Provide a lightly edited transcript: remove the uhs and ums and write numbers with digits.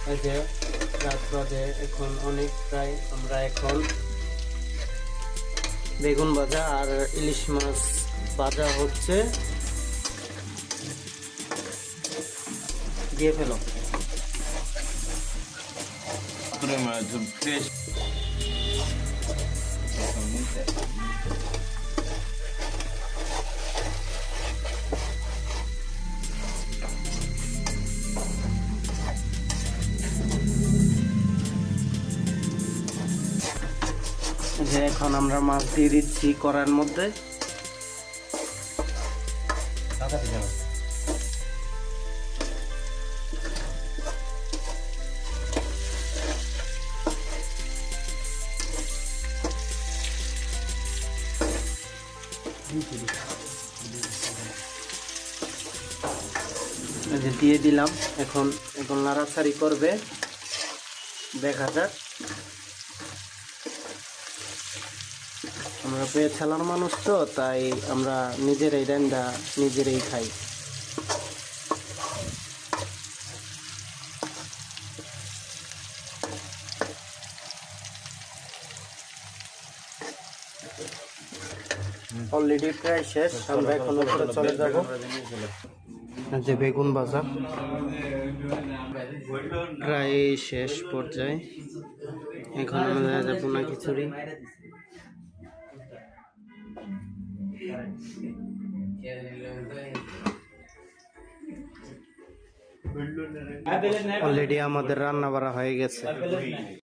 এই যে রাত বাজে এখন অনেক, প্রায় আমরা এখন বেগুন ভাজা আর ইলিশ মাছ ভাজা হচ্ছে। দিয়ে ফেলো। ফ্রেশ যে এখন আমরা মাছ দিয়ে দিচ্ছি কড়াইয়ের মধ্যে। দিয়ে দিলাম। এখন এখন নাড়াচাড়ি করবে, দেখা যাক। আমরা পেয়ে ছেলার মানুষ তো, তাই আমরা নিজেরাই রান্না নিজেরাই খাই। অলরেডি প্রায় শেষ, আমরা এখন উপরে চলে যাব। যে বেগুন ভাজা প্রায় শেষ পর্যায়ে, এখন আমরা যাবো না খিচুড়ি। অলরেডি আমাদের রান্না বাড়া হয়ে গেছে।